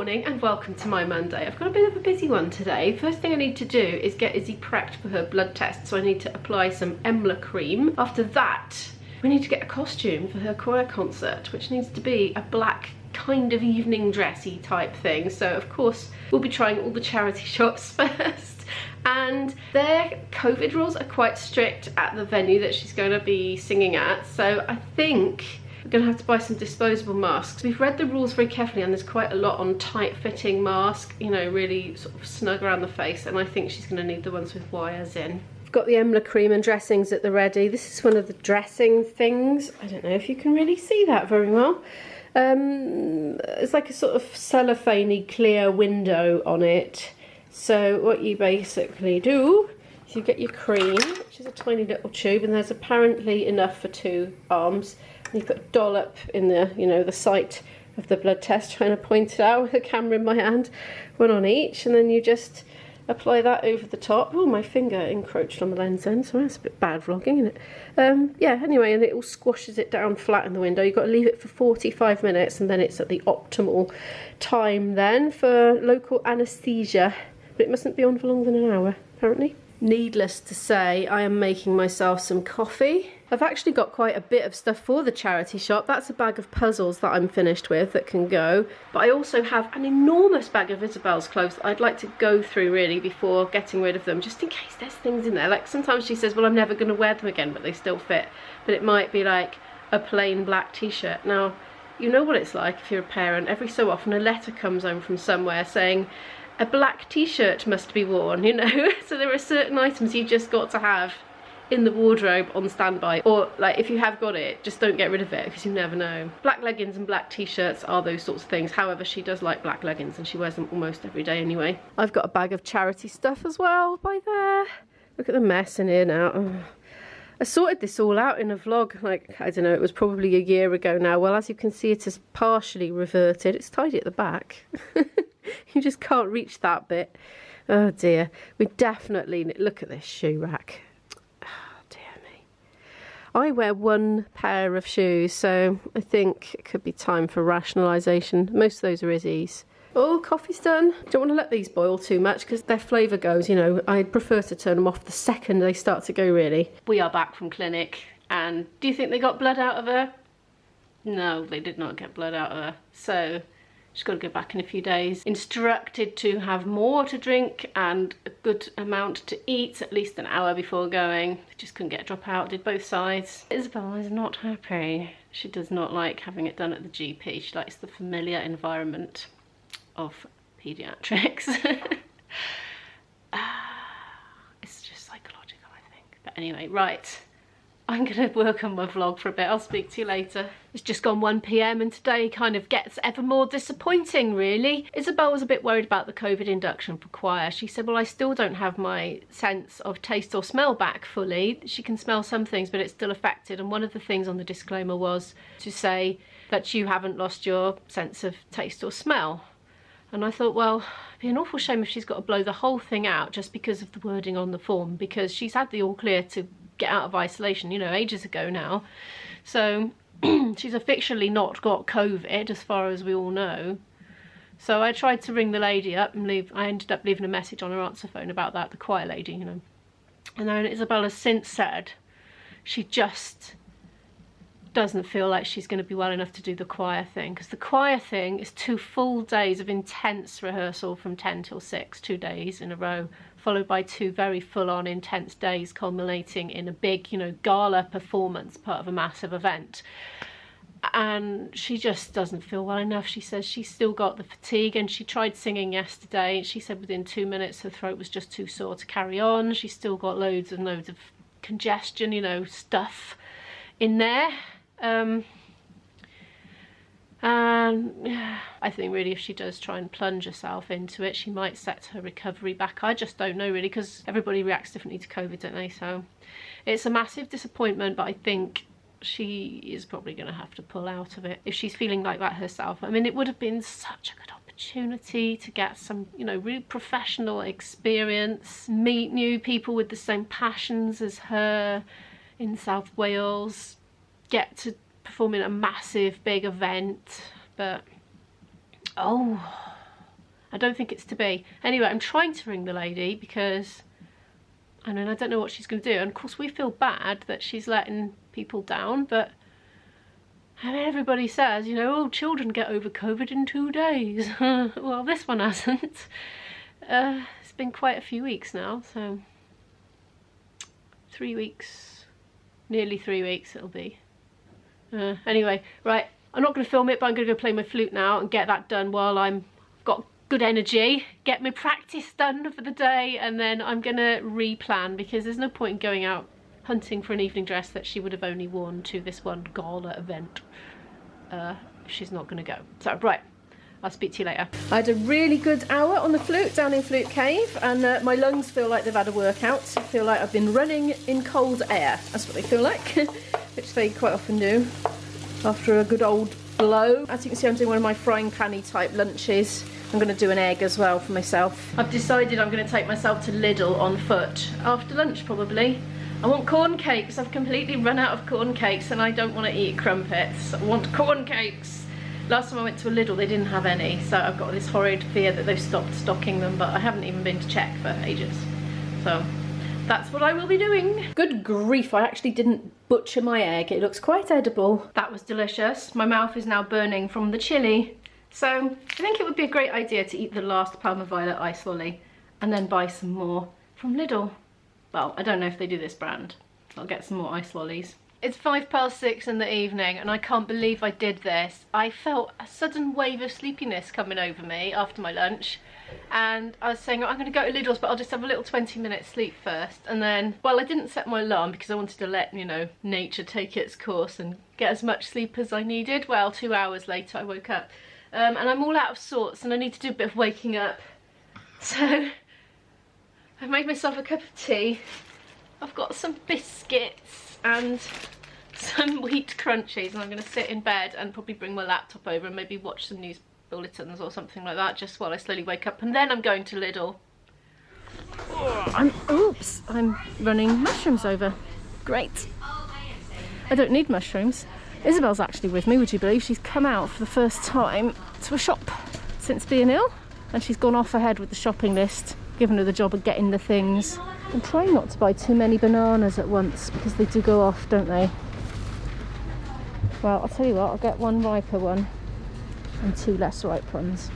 morning and welcome to my Monday. I've got a bit of a busy one today. First thing I need to do is get Izzy prepped for her blood test, so I need to apply some Emla cream. After that, we need to get a costume for her choir concert, which needs to be a black kind of evening dressy type thing. So of course we'll be trying all the charity shops first, and their COVID rules are quite strict at the venue that she's going to be singing at, so I think we're going to have to buy some disposable masks. We've read the rules very carefully and there's quite a lot on tight fitting mask, you know, really sort of snug around the face, and I think she's going to need the ones with wires in. I've got the Emla cream and dressings at the ready. This is one of the dressing things. I don't know if you can really see that very well. It's like a sort of cellophane-y clear window on it. So what you basically do is you get your cream, which is a tiny little tube, and there's apparently enough for 2 arms. And you put a dollop in the, you know, the site of the blood test, trying to point it out with a camera in my hand, one on each, and then you just apply that over the top. Oh, my finger encroached on the lens end, so that's a bit bad vlogging, isn't it? Yeah, anyway, and it all squashes it down flat in the window. You've got to leave it for 45 minutes, and then it's at the optimal time then for local anaesthesia. But it mustn't be on for longer than an hour, apparently. Needless to say, I am making myself some coffee. I've actually got quite a bit of stuff for the charity shop. That's a bag of puzzles that I'm finished with that can go. But I also have an enormous bag of Isabel's clothes that I'd like to go through really before getting rid of them, just in case there's things in there. Like sometimes she says, well, I'm never going to wear them again, but they still fit. But it might be like a plain black t-shirt. Now, you know what it's like if you're a parent. Every so often a letter comes home from somewhere saying, a black t-shirt must be worn, you know. So there are certain items you just got to have in the wardrobe on standby, or like if you have got it, just don't get rid of it because you never know. Black leggings and black t-shirts are those sorts of things. However, she does like black leggings and she wears them almost every day anyway. I've got a bag of charity stuff as well by there. Look at the mess in here now. Oh. I sorted this all out in a vlog, like, I don't know, it was probably a year ago now. Well, as you can see, it has partially reverted. It's tidy at the back. You just can't reach that bit. Oh dear. We definitely, look at this shoe rack. Oh dear me. I wear one pair of shoes, so I think it could be time for rationalisation. Most of those are Izzy's. Oh, coffee's done. Don't want to let these boil too much because their flavour goes, you know. I prefer to turn them off the second they start to go, really. We are back from clinic, and do you think they got blood out of her? No, they did not get blood out of her. So she's got to go back in a few days. Instructed to have more to drink and a good amount to eat, at least an hour before going. Just couldn't get a drop out, did both sides. Isabel is not happy. She does not like having it done at the GP. She likes the familiar environment of paediatrics. It's just psychological, I think. But anyway, right. I'm going to work on my vlog for a bit. I'll speak to you later. It's just gone 1 PM and today kind of gets ever more disappointing, really. Isabel was a bit worried about the COVID induction for choir. She said, well, I still don't have my sense of taste or smell back fully. She can smell some things, but it's still affected. And one of the things on the disclaimer was to say that you haven't lost your sense of taste or smell. And I thought, well, it'd be an awful shame if she's got to blow the whole thing out just because of the wording on the form, because she's had the all clear to get out of isolation, you know, ages ago now. So she's officially not got COVID as far as we all know. So I tried to ring the lady up and I ended up leaving a message on her answer phone about that, the choir lady, you know. And then Isabella's since said she just doesn't feel like she's going to be well enough to do the choir thing, because the choir thing is 2 full days of intense rehearsal from 10 till 6, 2 days in a row, followed by 2 very full-on intense days culminating in a big, you know, gala performance, part of a massive event. And she just doesn't feel well enough. She says she's still got the fatigue, and she tried singing yesterday. She said within 2 minutes her throat was just too sore to carry on. She's still got loads and loads of congestion, you know, stuff in there. And I think really if she does try and plunge herself into it, she might set her recovery back. I just don't know really, because everybody reacts differently to COVID, don't they? So it's a massive disappointment, but I think she is probably going to have to pull out of it if she's feeling like that herself. I mean, it would have been such a good opportunity to get some, you know, really professional experience, meet new people with the same passions as her in South Wales, get to perform in a massive big event. But oh, I don't think it's to be. Anyway, I'm trying to ring the lady because I don't know what she's going to do. And of course we feel bad that she's letting people down, but everybody says, you know, oh, children get over COVID in 2 days. Well, this one hasn't. It's been quite a few weeks now, so 3 weeks, nearly 3 weeks it'll be. Anyway, right, I'm not going to film it, but I'm going to go play my flute now and get that done while I've got good energy, get my practice done for the day, and then I'm going to replan, because there's no point in going out hunting for an evening dress that she would have only worn to this one gala event if she's not going to go. So, right, I'll speak to you later. I had a really good hour on the flute down in Flute Cave, and my lungs feel like they've had a workout. I feel like I've been running in cold air. That's what they feel like, which they quite often do after a good old blow. As you can see, I'm doing one of my frying pan-y type lunches. I'm going to do an egg as well for myself. I've decided I'm going to take myself to Lidl on foot after lunch probably. I want corn cakes. I've completely run out of corn cakes and I don't want to eat crumpets. I want corn cakes. Last time I went to a Lidl they didn't have any, so I've got this horrid fear that they've stopped stocking them, but I haven't even been to check for ages. So that's what I will be doing. Good grief, I actually didn't butcher my egg. It looks quite edible. That was delicious. My mouth is now burning from the chilli. So I think it would be a great idea to eat the last Palmer Violet ice lolly and then buy some more from Lidl. Well, I don't know if they do this brand. I'll get some more ice lollies. It's 6:05 in the evening and I can't believe I did this. I felt a sudden wave of sleepiness coming over me after my lunch, and I was saying, oh, I'm going to go to Lidl's, but I'll just have a little 20-minute sleep first. And then, well, I didn't set my alarm because I wanted to let, you know, nature take its course and get as much sleep as I needed. Well, 2 hours later I woke up. And I'm all out of sorts and I need to do a bit of waking up. So I've made myself a cup of tea. I've got some biscuits and some wheat crunchies, and I'm going to sit in bed and probably bring my laptop over and maybe watch some news bulletins or something like that just while I slowly wake up, and then I'm going to Lidl. Oops, I'm running mushrooms over. Great. I don't need mushrooms. Isabel's actually with me, would you believe? She's come out for the first time to a shop since being ill, and she's gone off ahead with the shopping list, given her the job of getting the things. I'm trying not to buy too many bananas at once because they do go off, don't they? Well, I'll tell you what, I'll get one riper one and 2 less ripe ones.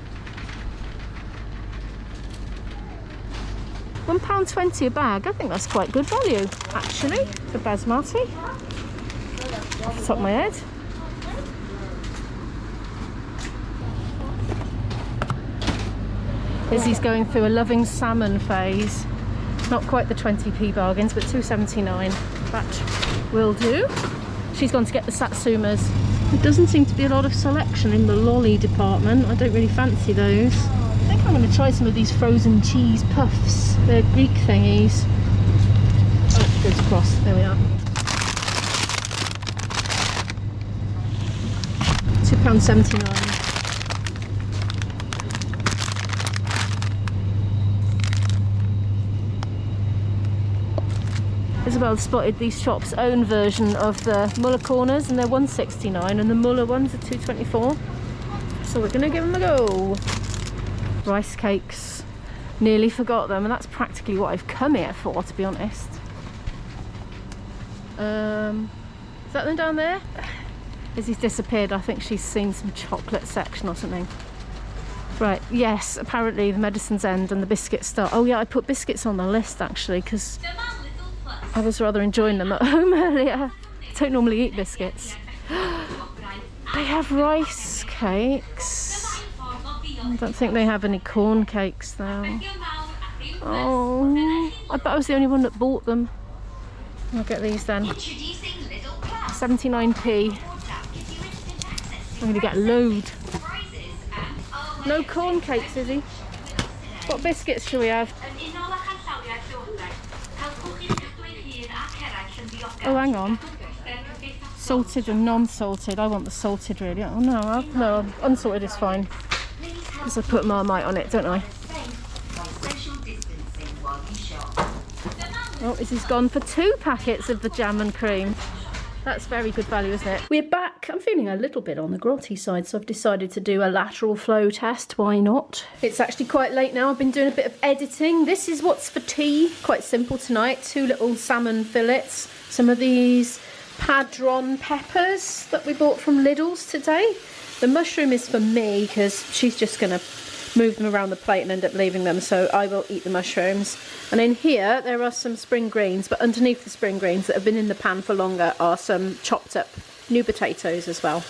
£1.20 a bag. I think that's quite good value, actually, for basmati. Off the top of my head. Izzy's going through a loving salmon phase. Not quite the 20p bargains, but 2.79. That will do. She's gone to get the satsumas. There doesn't seem to be a lot of selection in the lolly department. I don't really fancy those. I think I'm going to try some of these frozen cheese puffs. They're Greek thingies. Oh, goes across. There we are. £2.79. Isabel spotted these shops' own version of the Muller corners, and they're £1.69, and the Muller ones are £2.24. So we're gonna give them a go. Rice cakes, nearly forgot them, and that's practically what I've come here for, to be honest. Is that them down there? Izzy's disappeared. I think she's seen some chocolate section or something. Right, yes, apparently the Medicine's End and the biscuits start. Oh yeah, I put biscuits on the list actually because I was rather enjoying them at home earlier. I don't normally eat biscuits. They have rice cakes. I don't think they have any corn cakes though. Oh, I bet I was the only one that bought them. I'll get these then. 79p. I'm going to get a load. No corn cakes, Izzy. What biscuits shall we have? Oh, hang on. Salted and non-salted. I want the salted, really. Oh no, no, unsalted is fine. Because I put Marmite on it, don't I? Oh, Izzy's gone for 2 packets of the jam and cream. That's very good value, isn't it? We're back I'm feeling a little bit on the grotty side, so I've decided to do a lateral flow test. Why not? It's actually quite late now. I've been doing a bit of editing. This is what's for tea. Quite simple tonight. 2 little salmon fillets. Some of these padron peppers that we bought from Lidl's today. The mushroom is for me because she's just going to move them around the plate and end up leaving them, so I will eat the mushrooms. And in here there are some spring greens, but underneath the spring greens that have been in the pan for longer are some chopped up new potatoes as well.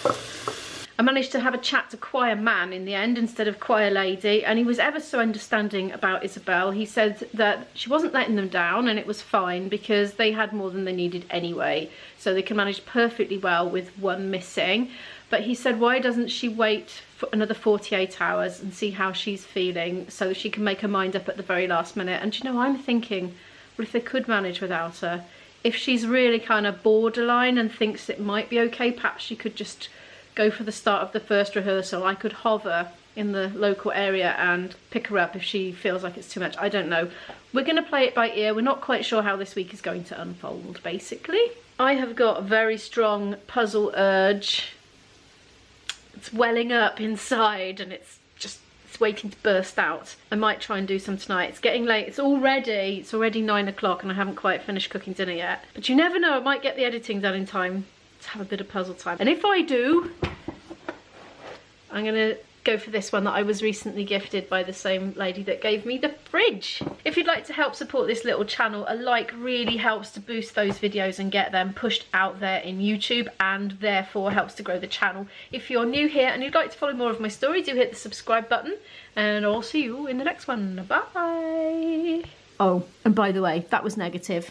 I managed to have a chat to choir man in the end instead of choir lady, and he was ever so understanding about Isabel. He said that she wasn't letting them down and it was fine because they had more than they needed anyway, so they can manage perfectly well with one missing. But he said, why doesn't she wait for another 48 hours and see how she's feeling so she can make her mind up at the very last minute? And you know, I'm thinking, what if they could manage without her? If she's really kind of borderline and thinks it might be okay, perhaps she could just go for the start of the first rehearsal. I could hover in the local area and pick her up if she feels like it's too much. I don't know. We're going to play it by ear. We're not quite sure how this week is going to unfold, basically. I have got a very strong puzzle urge. It's welling up inside and it's waiting to burst out. I might try and do some tonight. It's getting late. It's already 9 o'clock and I haven't quite finished cooking dinner yet. But you never know, I might get the editing done in time to have a bit of puzzle time. And if I do, I'm gonna go for this one that I was recently gifted by the same lady that gave me the fridge. If you'd like to help support this little channel, a like really helps to boost those videos and get them pushed out there in YouTube, and therefore helps to grow the channel. If you're new here and you'd like to follow more of my story, do hit the subscribe button, and I'll see you in the next one. Bye. Oh, and by the way, that was negative.